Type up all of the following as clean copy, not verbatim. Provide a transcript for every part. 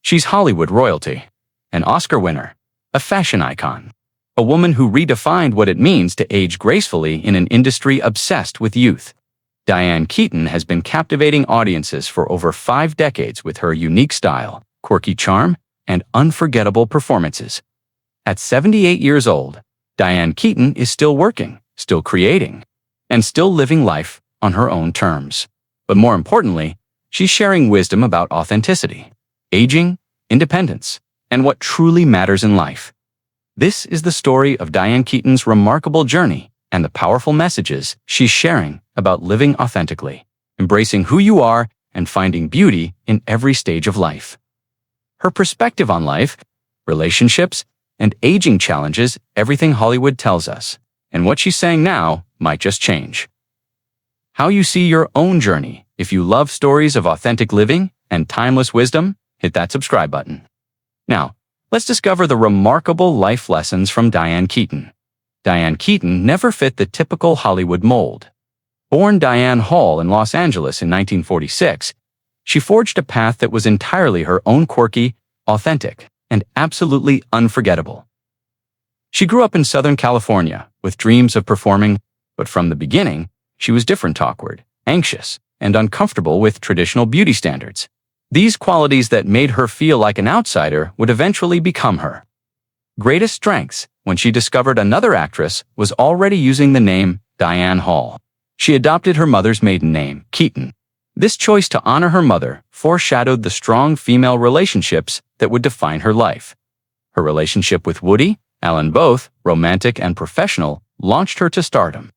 She's Hollywood royalty, an Oscar winner, a fashion icon, a woman who redefined what it means to age gracefully in an industry obsessed with youth. Diane Keaton has been captivating audiences for over 5 decades with her unique style, quirky charm, and unforgettable performances. At 78 years old, Diane Keaton is still working, still creating, and still living life on her own terms. But more importantly, she's sharing wisdom about authenticity, aging, independence, and what truly matters in life. This is the story of Diane Keaton's remarkable journey and the powerful messages she's sharing about living authentically, embracing who you are, and finding beauty in every stage of life. Her perspective on life, relationships, and aging challenges everything Hollywood tells us, and what she's saying now might just change. How you see your own journey. If you love stories of authentic living and timeless wisdom, hit that subscribe button. Now, let's discover the remarkable life lessons from Diane Keaton. Diane Keaton never fit the typical Hollywood mold. Born Diane Hall in Los Angeles in 1946, she forged a path that was entirely her own, quirky, authentic, and absolutely unforgettable. She grew up in Southern California with dreams of performing, but from the beginning, she was different, awkward, anxious, and uncomfortable with traditional beauty standards. These qualities that made her feel like an outsider would eventually become her greatest strengths. When she discovered another actress was already using the name Diane Hall, she adopted her mother's maiden name, Keaton. This choice to honor her mother foreshadowed the strong female relationships that would define her life. Her relationship with Woody Allen, both romantic and professional, launched her to stardom.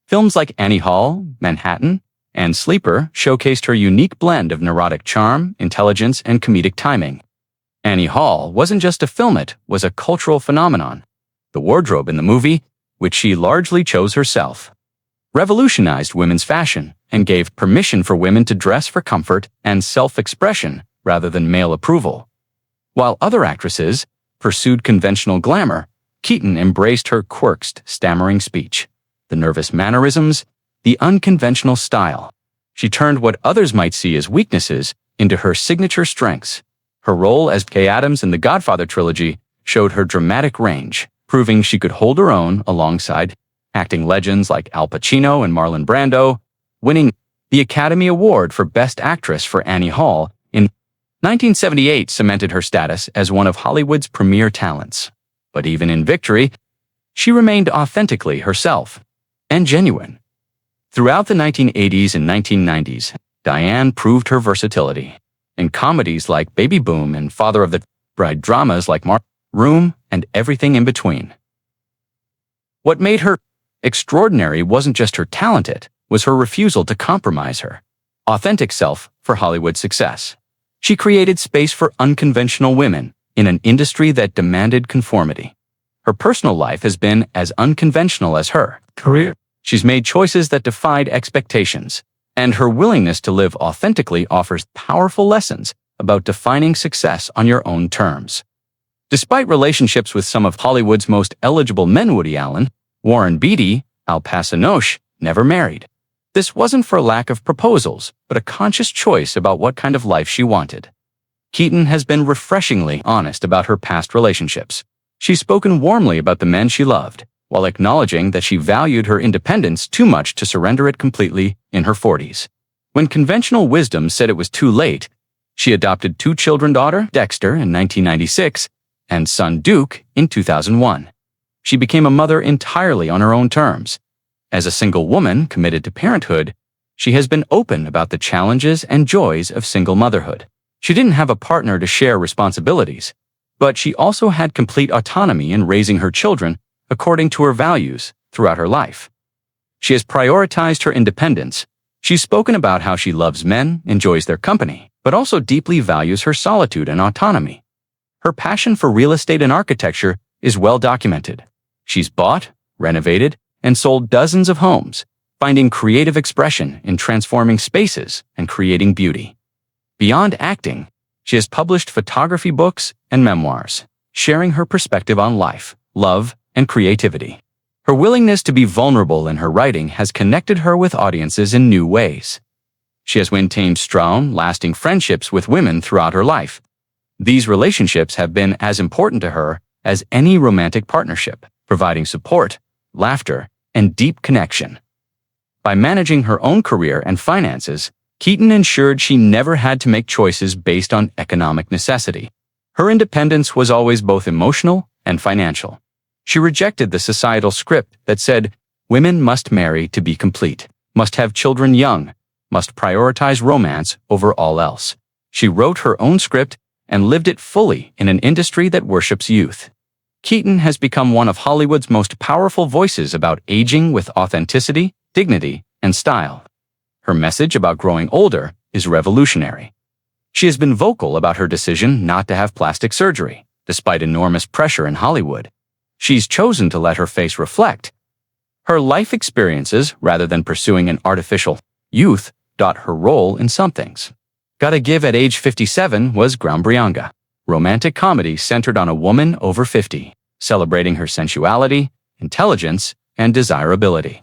Films like Annie Hall, Manhattan, and Sleeper showcased her unique blend of neurotic charm, intelligence, and comedic timing. Annie Hall wasn't just a film, it was a cultural phenomenon. The wardrobe in the movie, which she largely chose herself, revolutionized women's fashion and gave permission for women to dress for comfort and self-expression rather than male approval. While other actresses pursued conventional glamour, Keaton embraced her quirks, stammering speech, the nervous mannerisms, the unconventional style. She turned what others might see as weaknesses into her signature strengths. Her role as Kay Adams in the Godfather trilogy showed her dramatic range, proving she could hold her own alongside acting legends like Al Pacino and Marlon Brando. Winning the Academy Award for Best Actress for Annie Hall in 1978 cemented her status as one of Hollywood's premier talents. But even in victory, she remained authentically herself and genuine. Throughout the 1980s and 1990s, Diane proved her versatility. In comedies like Baby Boom and Father of the Bride, dramas like Room, and everything in between. What made her extraordinary wasn't just her talent, it was her refusal to compromise her authentic self for Hollywood success. She created space for unconventional women in an industry that demanded conformity. Her personal life has been as unconventional as her career. She's made choices that defied expectations, and her willingness to live authentically offers powerful lessons about defining success on your own terms. Despite relationships with some of Hollywood's most eligible men, Woody Allen, Warren Beatty, Al Pacino, never married. This wasn't for lack of proposals, but a conscious choice about what kind of life she wanted. Keaton has been refreshingly honest about her past relationships. She's spoken warmly about the men she loved, while acknowledging that she valued her independence too much to surrender it completely in her 40s. When conventional wisdom said it was too late, she adopted 2 children, daughter Dexter in 1996 and son Duke in 2001. She became a mother entirely on her own terms. As a single woman committed to parenthood, she has been open about the challenges and joys of single motherhood. She didn't have a partner to share responsibilities, but she also had complete autonomy in raising her children according to her values throughout her life. She has prioritized her independence. She's spoken about how she loves men, enjoys their company, but also deeply values her solitude and autonomy. Her passion for real estate and architecture is well documented. She's bought, renovated, and sold dozens of homes, finding creative expression in transforming spaces and creating beauty. Beyond acting, she has published photography books and memoirs, sharing her perspective on life, love, and creativity. Her willingness to be vulnerable in her writing has connected her with audiences in new ways. She has maintained strong, lasting friendships with women throughout her life. These relationships have been as important to her as any romantic partnership, providing support, laughter, and deep connection. By managing her own career and finances, Keaton ensured she never had to make choices based on economic necessity. Her independence was always both emotional and financial. She rejected the societal script that said women must marry to be complete, must have children young, must prioritize romance over all else. She wrote her own script and lived it fully in an industry that worships youth. Keaton has become one of Hollywood's most powerful voices about aging with authenticity, dignity, and style. Her message about growing older is revolutionary. She has been vocal about her decision not to have plastic surgery, despite enormous pressure in Hollywood. She's chosen to let her face reflect her life experiences rather than pursuing an artificial youth. Her role in Some Things Gotta Give at age 57 was groundbreaking. Romantic comedy centered on a woman over 50, celebrating her sensuality, intelligence, and desirability.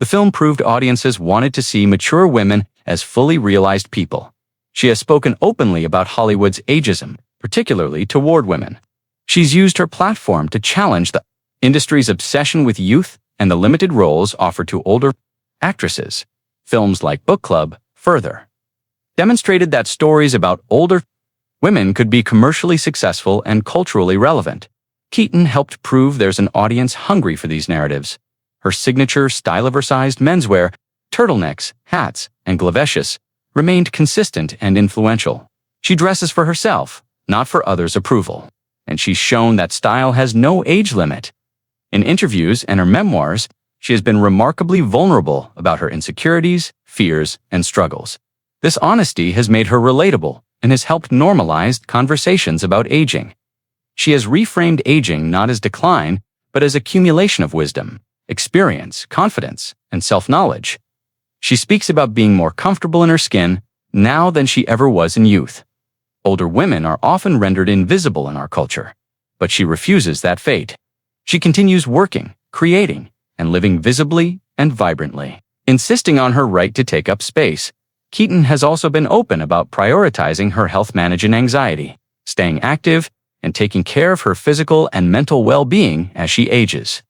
The film proved audiences wanted to see mature women as fully realized people. She has spoken openly about Hollywood's ageism, particularly toward women. She's used her platform to challenge the industry's obsession with youth and the limited roles offered to older actresses. Films like Book Club, further, demonstrated that stories about older women could be commercially successful and culturally relevant. Keaton helped prove there's an audience hungry for these narratives. Her signature style-oversized menswear, turtlenecks, hats, and glaveshes remained consistent and influential. She dresses for herself, not for others' approval, and she's shown that style has no age limit. In interviews and her memoirs, she has been remarkably vulnerable about her insecurities, fears, and struggles. This honesty has made her relatable and has helped normalize conversations about aging. She has reframed aging not as decline, but as accumulation of wisdom, experience, confidence, and self-knowledge. She speaks about being more comfortable in her skin now than she ever was in youth. Older women are often rendered invisible in our culture, but she refuses that fate. She continues working, creating, and living visibly and vibrantly. Insisting on her right to take up space, Keaton has also been open about prioritizing her health, managing anxiety, staying active, and taking care of her physical and mental well-being as she ages.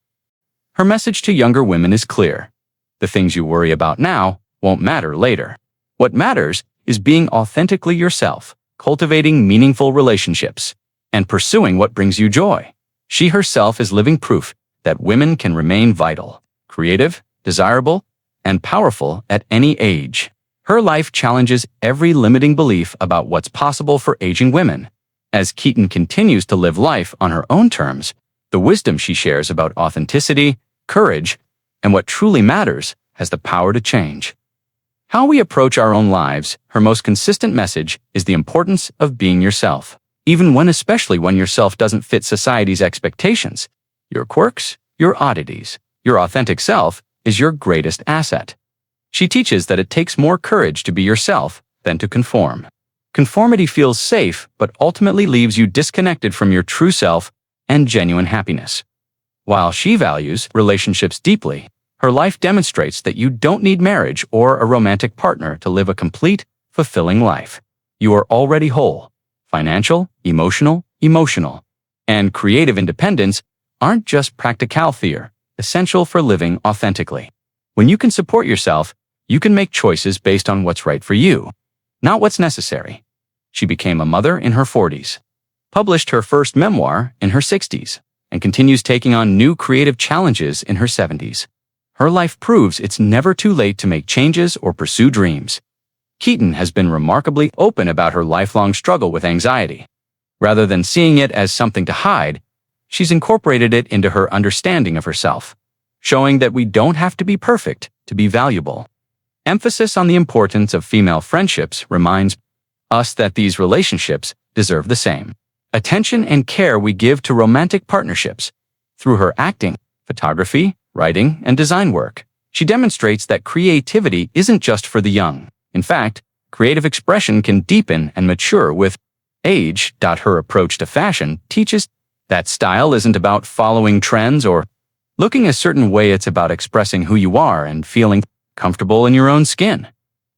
Her message to younger women is clear. The things you worry about now won't matter later. What matters is being authentically yourself, cultivating meaningful relationships, and pursuing what brings you joy. She herself is living proof that women can remain vital, creative, desirable, and powerful at any age. Her life challenges every limiting belief about what's possible for aging women. As Keaton continues to live life on her own terms, the wisdom she shares about authenticity, courage, and what truly matters has the power to change how we approach our own lives. Her most consistent message is the importance of being yourself, especially when yourself doesn't fit society's expectations. Your quirks, your oddities, your authentic self is your greatest asset. She teaches that it takes more courage to be yourself than to conform. Conformity feels safe, but ultimately leaves you disconnected from your true self and genuine happiness. While she values relationships deeply, her life demonstrates that you don't need marriage or a romantic partner to live a complete, fulfilling life. You are already whole. Financial, emotional, and creative independence aren't just practical fear, essential for living authentically. When you can support yourself, you can make choices based on what's right for you, not what's necessary. She became a mother in her 40s, published her first memoir in her 60s, and continues taking on new creative challenges in her 70s. Her life proves it's never too late to make changes or pursue dreams. Keaton has been remarkably open about her lifelong struggle with anxiety. Rather than seeing it as something to hide, she's incorporated it into her understanding of herself, showing that we don't have to be perfect to be valuable. Emphasis on the importance of female friendships reminds us that these relationships deserve the same attention and care we give to romantic partnerships. Through her acting, photography, writing, and design work, she demonstrates that creativity isn't just for the young. In fact, creative expression can deepen and mature with age. Her approach to fashion teaches that style isn't about following trends or looking a certain way. It's about expressing who you are and feeling comfortable in your own skin.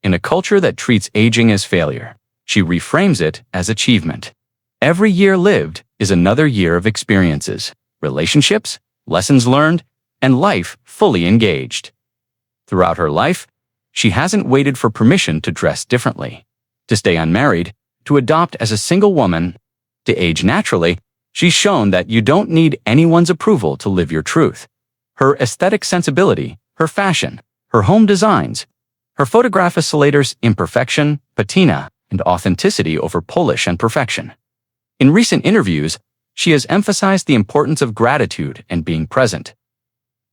In a culture that treats aging as failure, she reframes it as achievement. Every year lived is another year of experiences, relationships, lessons learned, and life fully engaged. Throughout her life, she hasn't waited for permission to dress differently, to stay unmarried, to adopt as a single woman, to age naturally. She's shown that you don't need anyone's approval to live your truth. Her aesthetic sensibility, her fashion, her home designs, her photographisator's imperfection, patina, and authenticity over polish and perfection. In recent interviews, she has emphasized the importance of gratitude and being present.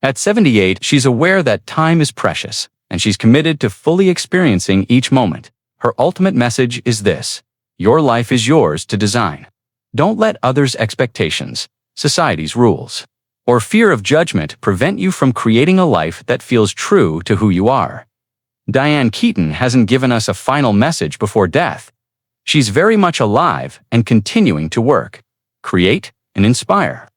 At 78, she's aware that time is precious, and she's committed to fully experiencing each moment. Her ultimate message is this: your life is yours to design. Don't let others' expectations, society's rules, or fear of judgment prevent you from creating a life that feels true to who you are. Diane Keaton hasn't given us a final message before death. She's very much alive and continuing to work, create, and inspire.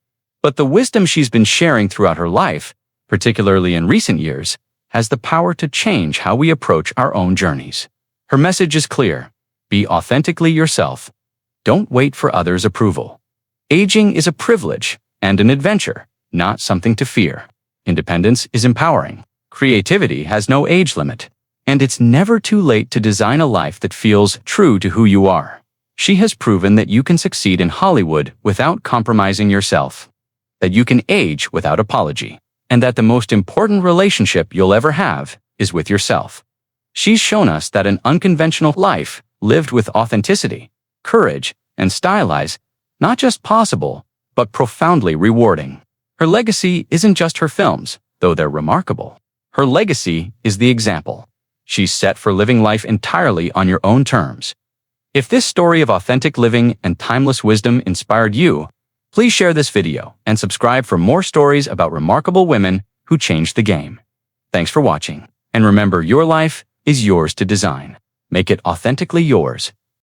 But the wisdom she's been sharing throughout her life, particularly in recent years, has the power to change how we approach our own journeys. Her message is clear: be authentically yourself. Don't wait for others' approval. Aging is a privilege and an adventure, not something to fear. Independence is empowering. Creativity has no age limit. And it's never too late to design a life that feels true to who you are. She has proven that you can succeed in Hollywood without compromising yourself, that you can age without apology, and that the most important relationship you'll ever have is with yourself. She's shown us that an unconventional life, lived with authenticity, courage, and style, is not just possible, but profoundly rewarding. Her legacy isn't just her films, though they're remarkable. Her legacy is the example she's set for living life entirely on your own terms. If this story of authentic living and timeless wisdom inspired you, please share this video and subscribe for more stories about remarkable women who changed the game. Thanks for watching, and remember, your life is yours to design. Make it authentically yours.